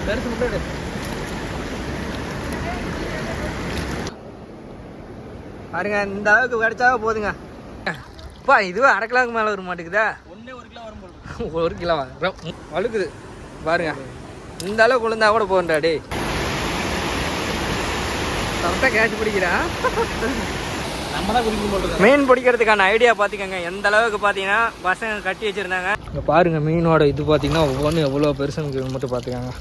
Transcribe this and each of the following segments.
பெருசு முட்டை பாருங்க, இந்த அளவுக்கு கிடைச்சா போதுங்க. அப்பா இதுவே அரை கிலோவுக்கு மேலே வர மாட்டேங்குதா? 1 கிலோ வரும் போல. 1 கிலோவா வழுக்குது பாருங்க. இந்த அளவுக்கு விழுந்தா கூட போகண்டா டே. கரெக்டாக கேட்ச் பிடிக்கிறேன். நம்ம தான் பிடிக்கும் போட்டு மீன் பிடிக்கிறதுக்கான ஐடியா பார்த்துக்கோங்க. எந்த அளவுக்கு பார்த்தீங்கன்னா பசங்க கட்டி வச்சுருந்தாங்க. இங்கே பாருங்கள் மீனோட இது பார்த்தீங்கன்னா ஒவ்வொன்றும் எவ்வளோ பெருசுன்னு மட்டும் பார்த்துக்கோங்க.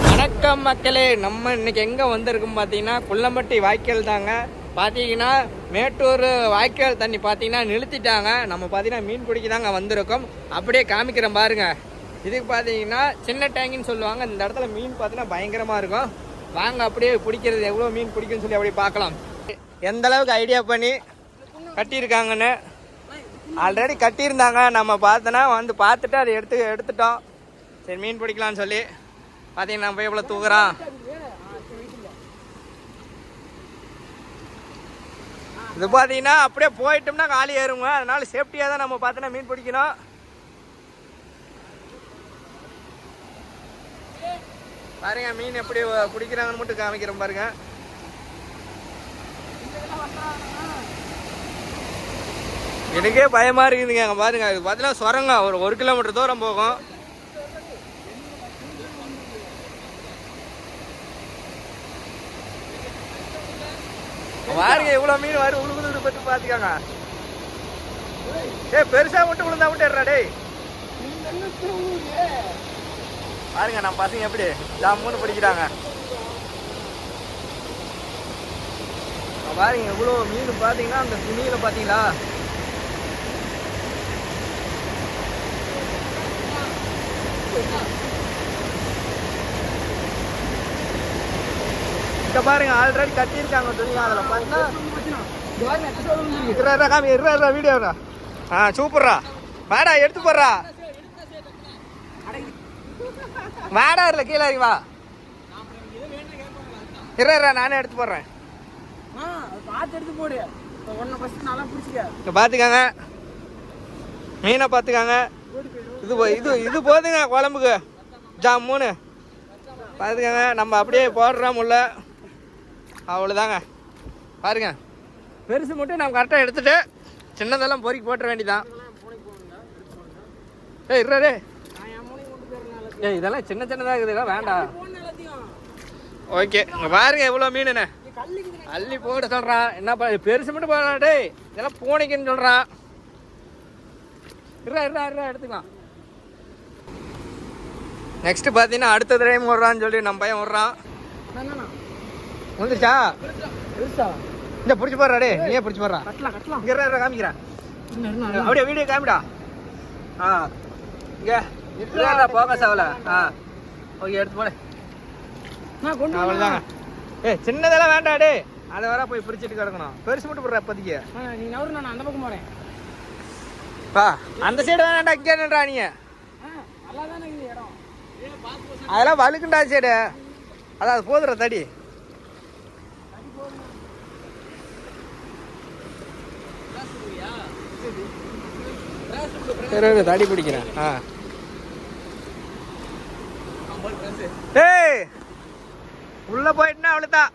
வணக்கம் மக்களே, நம்ம இன்னைக்கு எங்கே வந்திருக்கோம் பார்த்தீங்கன்னா குள்ளம்பட்டி வாய்க்கால் தாங்க. பார்த்தீங்கன்னா மேட்டூர் வாய்க்கால் தண்ணி பார்த்தீங்கன்னா நிறுத்திட்டாங்க. நம்ம பார்த்தீங்கன்னா மீன் பிடிக்க தாங்க வந்திருக்கோம். அப்படியே காமிக்கிறேன் பாருங்க. இதுக்கு பார்த்தீங்கன்னா சின்ன டேங்கின்னு சொல்லுவாங்க. இந்த இடத்துல மீன் பார்த்தீங்கன்னா பயங்கரமாக இருக்கும். வாங்க அப்படியே பிடிக்கிறது எவ்வளோ மீன் பிடிக்குன்னு சொல்லி அப்படியே பார்க்கலாம். எந்த அளவுக்கு ஐடியா பண்ணி கட்டியிருக்காங்கன்னு. ஆல்ரெடி கட்டியிருந்தாங்க, நம்ம பார்த்தோன்னா வந்து பார்த்துட்டு அதை எடுத்துட்டோம். சரி மீன் பிடிக்கலான்னு சொல்லி பார்த்தீங்கன்னா நம்ம எவ்வளோ தூக்குறோம். இது பார்த்தீங்கன்னா அப்படியே போயிட்டோம்னா காலி ஏறுங்க. அதனால சேஃப்டியாக தான் நம்ம பார்த்தோன்னா மீன் பிடிக்கணும். பாருங்க மீன் எப்படி பிடிக்கிறாங்கன்னு மட்டும் காமிக்கிறோம் பாருங்க. எனக்கே பயமா இருக்குதுங்க. அங்கே பாருங்க, இது பார்த்தீங்கன்னா சுரங்கம் ஒரு 1 கிலோமீட்டர் தூரம் போகும். பாருங்க இவ்வளோ மீன் வரும் உழுகுது பற்றி பார்த்துக்காங்க. பெருசா மட்டும் விழுந்தா மட்டும் ஏறா டே. பாருங்க நம்ம பசங்க எப்படி ஜாமுன்னு பிடிக்கிறாங்க. பாருங்க இவ்வளோ மீன் பார்த்தீங்கன்னா அந்த துணியில பார்த்தீங்களா. இங்க பாருங்க ஆல்ரெடி கட்டியிருக்காங்க துணி. அதில் பார்த்தீங்கன்னா வீடியோ சூப்பர்ரா. வாடா எடுத்து போடுறா. வாடா இல்லை கீழே வா. நானே எடுத்து போடுறேன். பார்த்துக்காங்க மீனை பார்த்துக்காங்க. இது போதுங்க குழம்புக்கு ஜாமுன்னு பார்த்துக்காங்க. நம்ம அப்படியே போடுறோம் உள்ள, அவ்வளோதாங்க. பாருங்க பெருசு மட்டும் நம்ம கரெக்டாக எடுத்துட்டு சின்னதெல்லாம் பொறுக்கி போட்டுற வேண்டியதான். இருறாரு இதெல்லாம் சின்ன சின்னதாக இருக்குது, வேண்டாம். ஓகே பாருங்க எவ்வளோ மீனுண்ணே அள்ளி போட சொல்கிறான். என்ன பெருசு மட்டும் போடலாம் டே, இதெல்லாம் பூனைக்குன்னு சொல்கிறான். எடுத்துக்கலாம். நெக்ஸ்ட் பார்த்தீங்கன்னா அடுத்த தடவை விட்றான்னு சொல்லி நம்ம பையன் விட்றான். வந்துருச்சா இந்த பிடிச்சி போடுறா டே. நீயே பிடிச்சி போடுறா. இங்கே காமிக்கிறேன் அப்படியே வீடியோ காமிடா. இங்கே போக சாவல. ஓகே எடுத்து போட. அவ்வளோதாங்க. சின்னதெல்லாம் வேண்டாம் டே, அதை வர போய் பிடிச்சிட்டு கிடக்கணும். பெருசு மட்டும் போடுற இப்போதைக்கு. நீ நவரு நான் அந்த பக்கம் போறேன். பா அந்த சைடு வேணாண்டா, இங்கே நின்றா நீ. அதெல்லாம் வழுக்குண்டா சைடு. அதான் போதுற தடி. தடி பிடிக்கிறேன். ஏய் உள்ள போயிட்டுனா அவ்வளோதான்.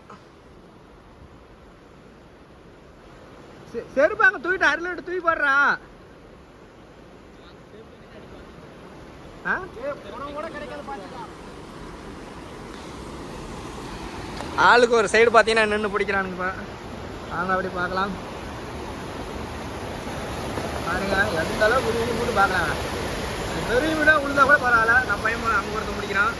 செருப்பாங்க தூக்கிட்டு அருள் விட்டு தூக்கி போடுறான். ஆளுக்கு ஒரு சைடு பார்த்தீங்கன்னா நின்று பிடிக்கிறானுங்கப்பா. வாங்க அப்படி பார்க்கலாம். பாருங்க எந்த அளவுக்கு உருவி போட்டு பார்க்கலாங்க. பெரிய விட உழுந்தா கூட பரவாயில்ல. நம்ம பையன் அங்கே ஒருத்த முடிக்கிறான்.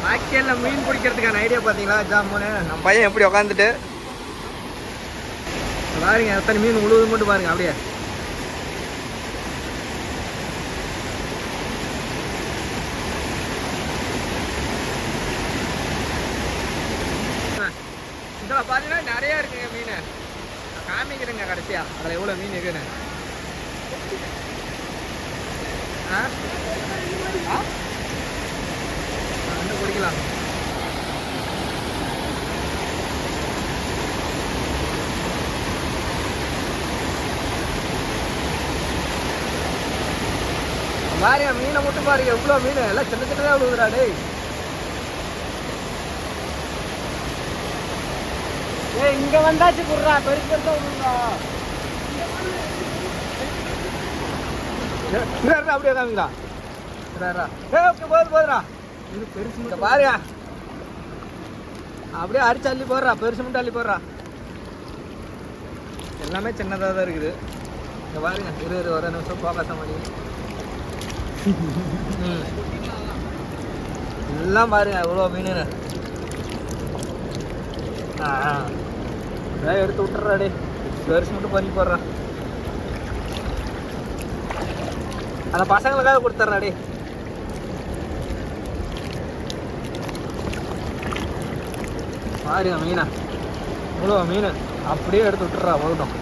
வாய்க்காலில் மீன் பிடிக்கிறதுக்கான ஐடியா பார்த்தீங்களா ஜாமுன்னு. நம்ம பையன் எப்படி உக்காந்துட்டு பாருங்க எத்தனை மீன் உழுவுது மட்டும் பாருங்க. அப்படியே இதில் பார்த்தீங்கன்னா நிறையா இருக்குங்க மீன். காமிக்கிறேங்க கடைசியா அதில் எவ்வளோ மீன் இருக்குன்னு. பிடிக்கலாம். பாருங்க மீனை மட்டும் பாருங்க எவ்வளோ மீன் எல்லாம் சின்ன சின்னதாக விழுகுறா டேய். இங்க வந்தாச்சு குடுறா பெருசு பெருசா விழுந்தா அப்படியே காமிங்களா போதுரா இது பெருசு பாருங்க அப்படியே அரிச்சு அள்ளி போடுறா பெருசு மட்டும் அள்ளி போடுறா எல்லாமே சின்னதாக தான் இருக்குது இங்கே பாருங்க இரு ஒரு நிமிஷம் போகாத மாதிரி எல்லாம் பாருங்க எவ்வளோ மீனுன்னு எடுத்து விட்டுறாடே பெருசு மட்டும் பண்ணி போடுறான் அந்த பசங்களுக்காக கொடுத்துட்றாடே பாருங்க மீனா இவ்வளோ மீன் அப்படியே எடுத்து விட்டுறா போகட்டும்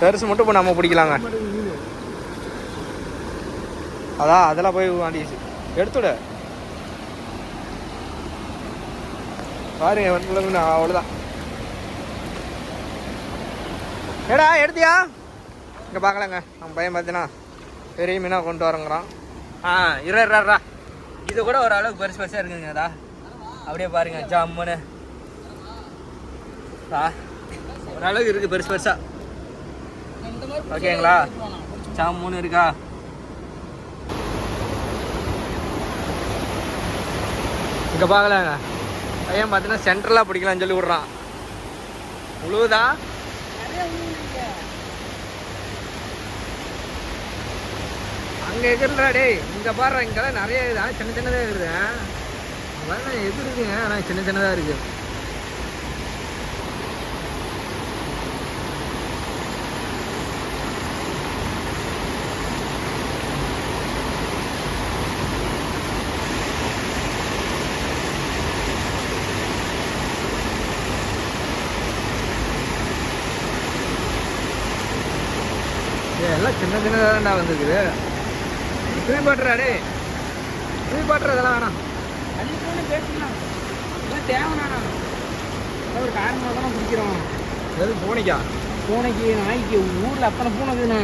பெருசு மட்டும் இப்போ நம்ம பிடிக்கலாங்க அதான் அதெல்லாம் போய் வாண்டிச்சு எடுத்துவிட பாருங்க மீன் அவ்வளோதான் ஏடா எடுத்தியா இங்கே பார்க்கலாங்க நம்ம பையன் பார்த்தீங்கன்னா பெரிய மீனாக கொண்டு வரங்கிறான் இருறா இது கூட ஒரு அளவுக்கு பெருசு பெருசாக இருக்குங்க அதா அப்படியே பாருங்க ஜம்முன்னு ஓரளவுக்கு இருக்குது பெருசு பெருசாக ஓகேங்களா ஜம்முன்னு இருக்கா இங்கே பார்க்கலாங்க பையன் பார்த்தீங்கன்னா சென்ட்ரலாக பிடிக்கலாம்னு சொல்லி விட்றான் முழுவதா அங்கே எதிர்றா டே இங்கே பாடுறா இங்கெல்லாம் நிறைய இருக்குது சின்ன சின்னதாக இருக்குது எது இருக்குங்க ஆனால் சின்ன சின்னதாக இருக்குது எல்லாம் சின்ன சின்னதாக தான்டா வந்துருக்குது தூய் பாட்டுறாடே தூய் பாட்டுற இதெல்லாம் வேணாம் அள்ளிக்கொண்டு பேசிக்கலாம் இதெல்லாம் தேவைண்ணா ஒரு காரணமாக தான் பிடிக்கிறோம் எது பூனைக்கா பூனைக்கு நாய்க்கு ஊரில் அத்தனை பூனை இருக்குண்ணா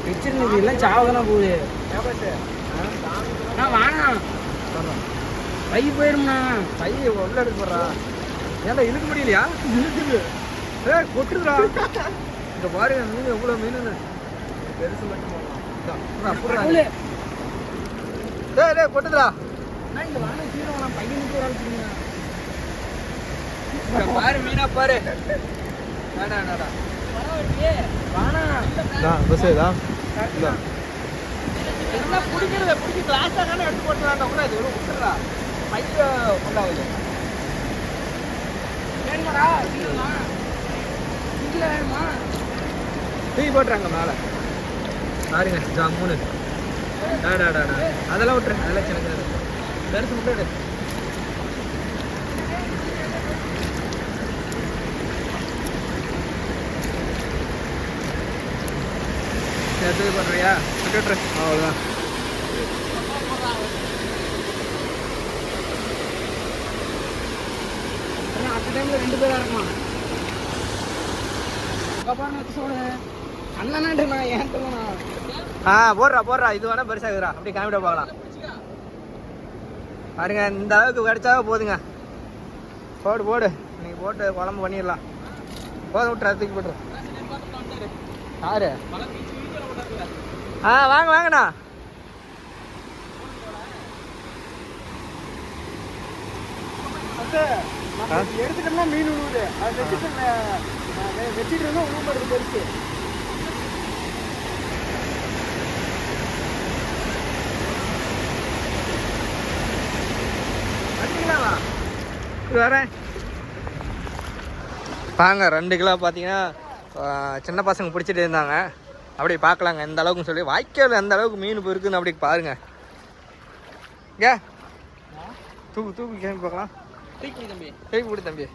வச்சிருந்தது எல்லாம் சாவதானே போகுது வாண்ணா பை போயிடும்ண்ணா பை உள்ள எடுக்க போடுறா ஏன்டா இழுக்க முடியலையா இழுக்குது கொட்டுதுடா இந்த பாருங்க மீன் எவ்வளோ மீனுன்னு பெருசு மட்டும் கொட்டுதுடா இந்த வாழை கீழே பையனுக்கு ஒரு ஆள் பாரு மீனா பாரு வேணாடா வாணா பஸ் தான் எல்லாம் பிடிக்கிறத பிடிச்சி கிளாஸாக தானே எடுத்து போட்டுறாங்க கூட இது ஒரு விட்டுறா பைய கொண்டாவது வேணுமாடா இல்லைம்மா இதில் வேணுமா தூக்கி போட்டுறாங்க மேலே பாருங்க ஜாமுன்னு டாடா அதெல்லாம் விட்டுருங்க அதெல்லாம் சின்ன சின்ன பெருசு மட்டும் எடு தூக்கி போடுறியா விட்டுட்ரு அவ்வளோதான் அடுத்த டைமில் 2 பேராக இருக்குமா கப்பான்னு சொல்லுங்க அண்ணனாட்டு நான் ஏன் சொல்லணும் போடுறா இது வேணா பெருசாகுதுடா அப்படியே காமிட பார்க்கலாம் பாருங்க இந்த அளவுக்கு கிடைச்சாவே போதுங்க போடு இன்னைக்கு போட்டு குழம்பு பண்ணிடலாம் போதும் விட்டுற தூக்கி போட்டுரு யாரு வாங்கண்ணா எடுத்துட்டோம்னா மீன் உழுவுது அது வச்சுட்டு இருந்தா உழுவுறது பெருசு வரேன் வாங்க 2 கிலோ பார்த்தீங்கன்னா சின்ன பசங்க பிடிச்சிட்டு இருந்தாங்க அப்படி பார்க்கலாங்க எந்த அளவுக்குன்னு சொல்லி வாய்க்கால் எந்த அளவுக்கு மீன் இருக்குன்னு அப்படி பாருங்க தூக்கு கேள்வி பார்க்கலாம் தூக்கி விடு தம்பி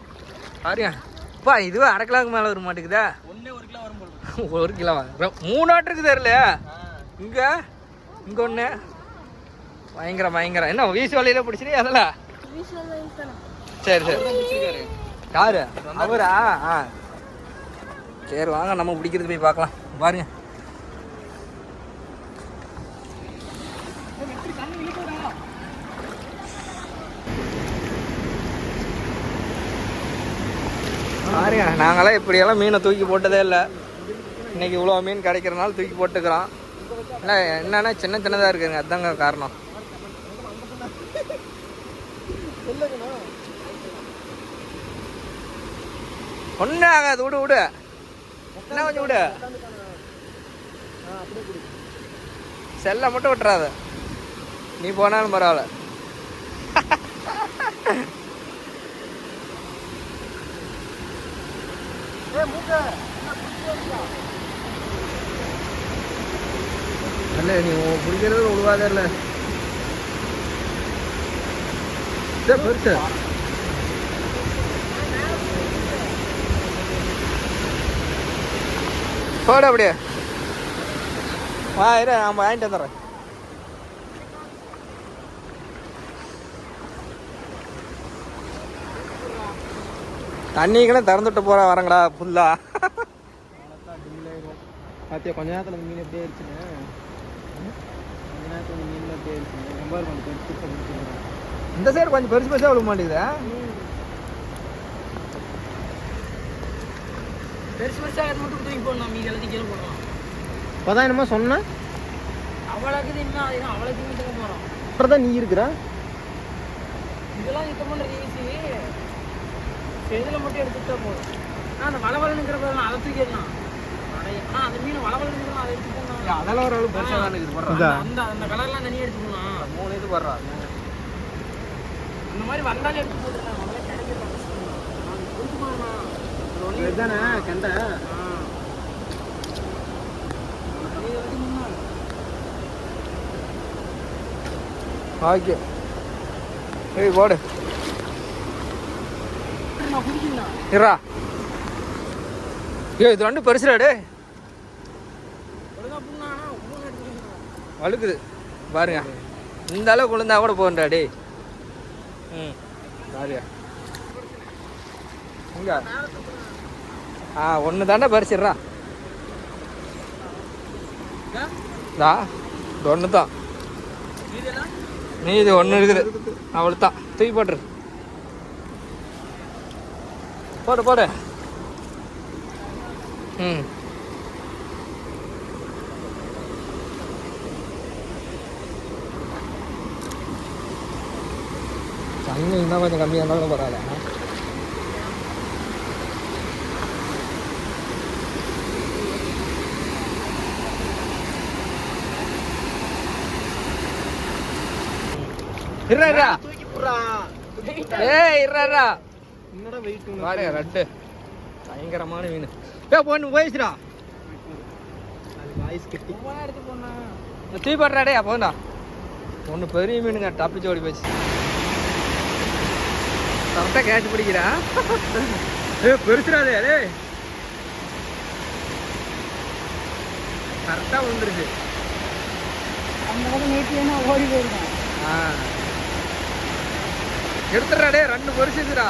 பாருங்க அப்பா இதுவே 1/2 கிலோவுக்கு மேலே வர மாட்டேங்குதா 1 கிலோ வரும் 1 கிலோவா 3 ஆட்டுருக்கு தெரியலையா இங்கே ஒன்று பயங்கரம் என்ன வீசு வலையில பிடிச்சிட்டு அதெல்லாம் சரி யாரு அவரா சரி வாங்க நம்ம பிடிக்கிறது போய் பார்க்கலாம் பாருங்க நாங்களாம் இப்படியெல்லாம் மீனை தூக்கி போட்டதே இல்லை. இன்னைக்கு இவ்வளோ மீன் கிடைக்கிறனால தூக்கி போட்டுக்கிறோம். இல்லை என்னன்னா சின்ன சின்னதாக இருக்குதுங்க, அதுதாங்க காரணம். ஒன்றும் ஆகாது, விடு விடு, என்ன கொஞ்சம் விடு, செல்ல மட்டும் விட்டுறாத, நீ போனாலும் பரவாயில்ல. இல்லை நீ பிடிக்கிறது விழுவாதே இல்லை பெருசு. போட அப்படியே வா, இரு நான் வாங்கிட்டு வந்துடுறேன். தண்ணிக்கெல்லாம் திறந்துட்டு போற வரங்கடா புல்லா. பார்த்தியா கொஞ்ச நேரத்தில் மீன் எப்படியே ஆயிடுச்சுங்க. கொஞ்ச நேரத்தில் மீன் எப்படியே ஆயிடுச்சுங்க. ரொம்ப கொஞ்சம் இந்த சைடு கொஞ்சம் பெருசு பெருசாக விழுக மாட்டேங்குது. பெருசு பெருசாக மட்டும் தூக்கி போடணும், மீன் எல்லாத்தையும் கீழே போடலாம். இப்போதான் என்னமோ சொன்னேன் அவளுக்கு என்ன அவளுக்கு மீட்டுக்க போகிறோம். அப்புறம் தான் நீ இருக்கிற இதெல்லாம் சுத்தம் பண்ணுறது ஈஸி. இதில் மட்டும் எடுத்துட்டா போதும். அந்த வளவலனுங்கிற பேர் அதை தூக்கிடலாம். ஆனால் அந்த மீன் வளவலனுங்கிறோம், அதை எடுத்து போடணும். அதெல்லாம் ஒரு அளவு பெருசாக தான் இருக்குது போடுறோம். அந்த அந்த கலர்லாம் தனியாக எடுத்துக்கணும். 3 இது போடுறா. இந்த மாதிரி வந்தாலும் எடுத்து போட்டுருக்காங்க. தானே கெண்டை ஓகே ஏய் போடு இருடா. ஏய் இது ரெண்டு பெருசுடா டே, வழுக்குது பாருங்க. இந்த அளவுக்கு விழுந்தா கூட போகண்டா டே. பாருங்க இங்க ஒன்று தாண்டா பறிச்சிடுறா. ஒன்று தான், நீ இது ஒன்று இருக்குது அவ்வளோ தான். தூக்கி போட்டுரு, போடு போடு. தண்ணி இன்னும் கொஞ்சம் கம்மியாக இருந்தாலும் பரவாயில்ல. பயங்கரமான மீன் பொண்ணு போயிடுச்சுடா. தூய்படுறாடே அப்போண்டா ஒன்று பெரிய மீனுங்க தப்பிச்சு ஓடி போச்சு. கரெக்டாக கேட்ச் பிடிக்கிறா. பெருசுடாதே அதே கரெக்டாக விழுந்துருச்சு. ஓடி போயிருக்கேன். எடுத்துடுறாடே, 2 பெருசுடா.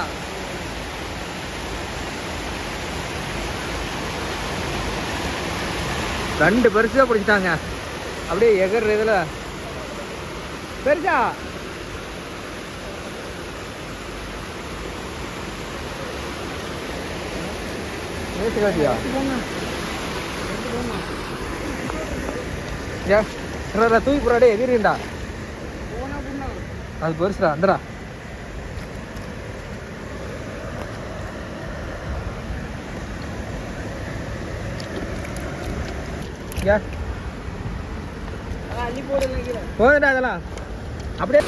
ரெண்டு பெருசா பிடிச்சிட்டாங்க. அப்படியே எகர் இதுல பெருசா நேற்று காட்டியா தூக்கி போறாடே எதிரிண்டா. அது பெருசுடா அந்தடா. போதுடா அதெல்லாம் அப்படியே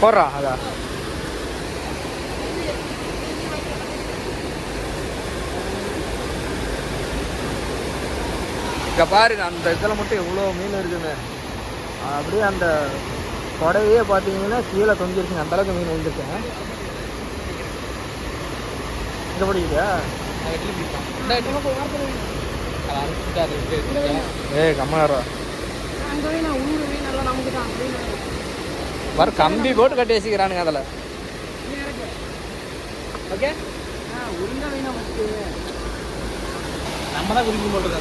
போடுறா. அதா இங்க பாருங்க, அந்த இதில் மட்டும் எவ்வளோ மீன் இருக்குங்க. அப்படியே அந்த கொடையே பார்த்தீங்கன்னா கீழே தொங்கிருச்சுங்க, அந்த அளவுக்கு மீன் வந்துருக்குங்க. இங்கே பிடிக்குதா? ஏய் கம்மாரா வர கம்பி போட்டு கட்டி வச்சுக்கிறானுங்க அதில்.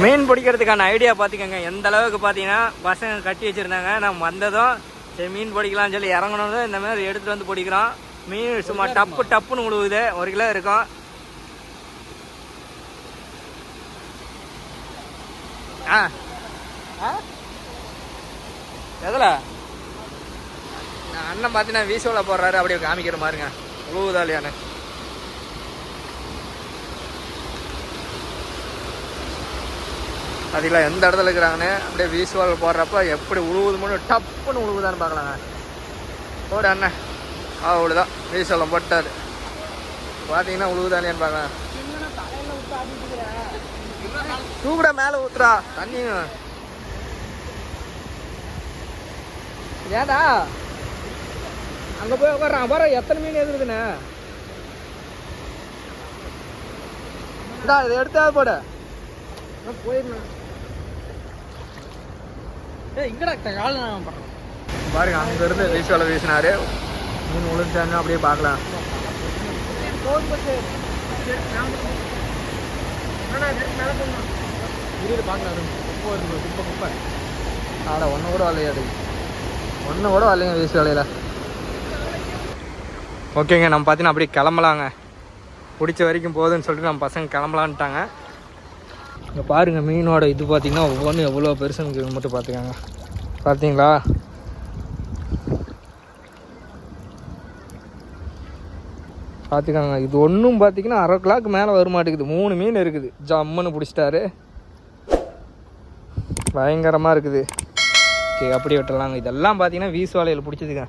மீன் பிடிக்கிறதுக்கான ஐடியா பார்த்துக்கோங்க. எந்த அளவுக்கு பார்த்தீங்கன்னா பசங்க கட்டி வச்சுருந்தாங்க. நம்ம வந்ததும் சரி மீன் பிடிக்கலாம்னு சொல்லி இறங்கணும், இந்த மாதிரி எடுத்துகிட்டு வந்து பிடிக்கிறோம். மீன் சும்மா டப்பு டப்புன்னு விழுவுது. 1 கிலோ இருக்கும். எதில் அண்ணன் பார்த்தீங்கன்னா வீசோவில் போடுறாரு. அப்படியே காமிக்கிற மாதிரிங்க உழுவுதா இல்லையான்னு. அதுக்கெல்லாம் எந்த இடத்துல இருக்கிறாங்கன்னு அப்படியே வீசுவால் போடுறப்ப எப்படி உழுவுது மட்டும் டப்புன்னு உழுவுதான்னு பார்க்கலாங்க. போடு அண்ணன் அவ்வளோதான் வீசுவலம் போட்டார். பார்த்தீங்கன்னா உழுவுதானேன்னு பார்க்கலாம். தூக்குட மேலே ஊத்துறா தண்ணி. ஏடா அங்கே போய் உட்காரான் பாரு எத்தனை மீன் எதுக்குதுண்ணே. இதை எடுத்தாவது போட போயிருந்தேன். இங்கடா கால பண்ணுறேன் பாருங்க அங்கேருந்து வீசுவலை வீசினாரு. மீன் விழுந்தாங்க அப்படியே பார்க்கலாம். பார்க்கலாம் குப்பை ஆடா ஒன்று கூட வரலையாது. ஒன்று கூட வரலைங்க வீசு வேலையில். ஓகேங்க நம்ம பார்த்தீங்கன்னா அப்படியே கிளம்பலாங்க. பிடிச்ச வரைக்கும் போகுதுன்னு சொல்லிட்டு நம்ம பசங்க கிளம்பலான்ட்டாங்க. இங்கே பாருங்கள் மீனோட இது பார்த்தீங்கன்னா ஒவ்வொன்றும் எவ்வளோ பெருசுன்னு மட்டும் பார்த்துக்காங்க. பார்த்தீங்களா பார்த்துக்காங்க. இது ஒன்றும் பார்த்தீங்கன்னா 1/2 கிலோக்கு மேலே வர மாட்டேங்குது. 3 மீன் இருக்குது. ஜம்முன்னு பிடிச்சிட்டாரு. பயங்கரமாக இருக்குது. சரி அப்படியே விட்டுடலாங்க. இதெல்லாம் பார்த்தீங்கன்னா வீசு வலையில் பிடிச்சதுங்க.